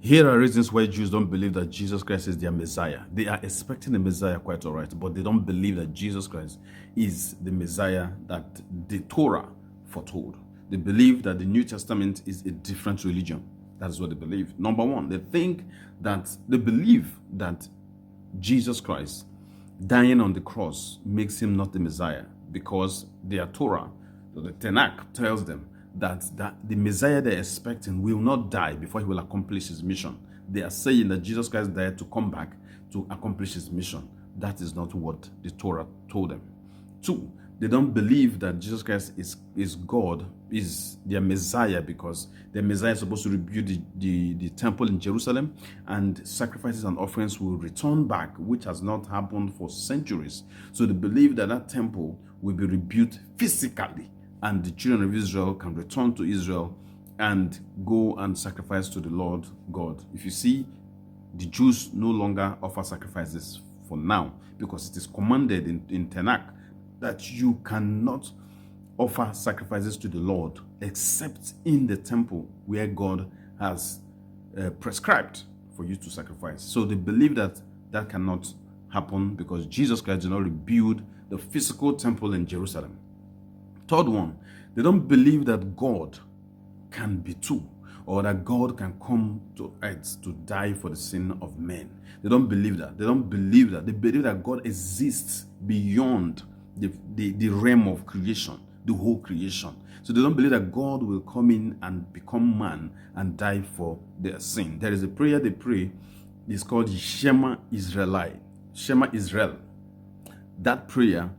Here are reasons why Jews don't believe that Jesus Christ is their Messiah. They are expecting the Messiah, quite all right, but they don't believe that Jesus Christ is the Messiah that the Torah foretold. They believe that the New Testament is a different religion. That's what they believe. Number one, they believe that Jesus Christ dying on the cross makes him not the Messiah, because their Torah, the Tanakh, tells them that the Messiah they're expecting will not die before he will accomplish his mission. They are saying that Jesus Christ died to come back to accomplish his mission. That is not what the Torah told them. Two, they don't believe that Jesus Christ is God, is their Messiah, because the Messiah is supposed to rebuild the temple in Jerusalem, and sacrifices and offerings will return back, which has not happened for centuries. So they believe that that temple will be rebuilt physically, and the children of Israel can return to Israel and go and sacrifice to the Lord God. If you see, the Jews no longer offer sacrifices for now, because it is commanded in Tanakh that you cannot offer sacrifices to the Lord except in the temple where God has prescribed for you to sacrifice. So they believe that that cannot happen because Jesus Christ did not rebuild the physical temple in Jerusalem. Third one, they don't believe that God can be two, or that God can come to earth to die for the sin of men. They don't believe that. They don't believe that. They believe that God exists beyond the realm of creation, the whole creation. So they don't believe that God will come in and become man and die for their sin. There is a prayer they pray. It's called Shema Israelite. Shema Israel. That prayer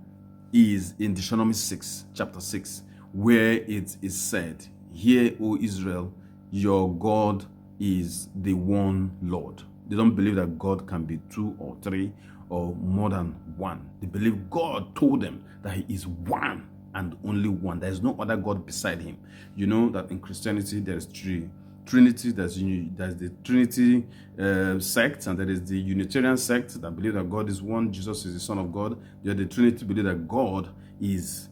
is in Deuteronomy 6, chapter 6, where it is said, "Hear, O Israel, your God is the one Lord." They don't believe that God can be two or three or more than one. They believe God told them that he is one and only one. There is no other God beside him. You know that in Christianity there is Trinity. There's the Trinity sect, and there is the Unitarian sect that believe that God is one, Jesus is the Son of God. The Trinity believe that God is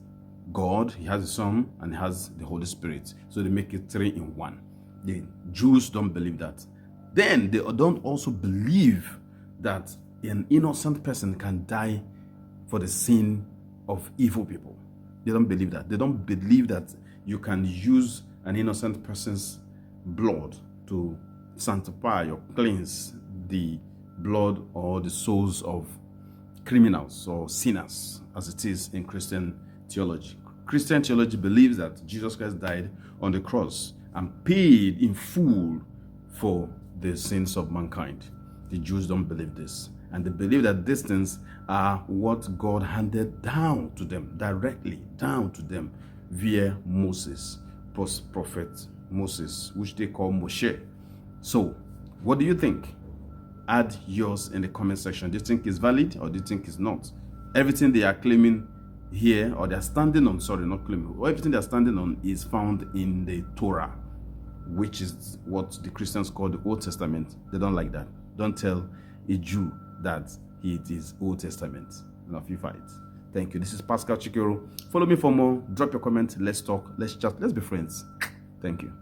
God, he has the Son and he has the Holy Spirit. So they make it three in one. The Jews don't believe that. Then they don't also believe that an innocent person can die for the sin of evil people. They don't believe that. They don't believe that you can use an innocent person's blood to sanctify or cleanse the blood or the souls of criminals or sinners, as it is in Christian theology. Christian theology believes that Jesus Christ died on the cross and paid in full for the sins of mankind. The Jews don't believe this. And they believe that these things are what God handed down to them, directly down to them via Moses, post-prophet Moses, which they call Moshe. So, what do you think? Add yours in the comment section. Do you think it's valid or do you think it's not? Everything they are claiming here, or they are standing on, sorry, not claiming, everything they are standing on is found in the Torah, which is what the Christians call the Old Testament. They don't like that. Don't tell a Jew that it is Old Testament. Enough you fight. Thank you. This is Pascal Chikero. Follow me for more. Drop your comment. Let's talk. Let's chat. Let's be friends. Thank you.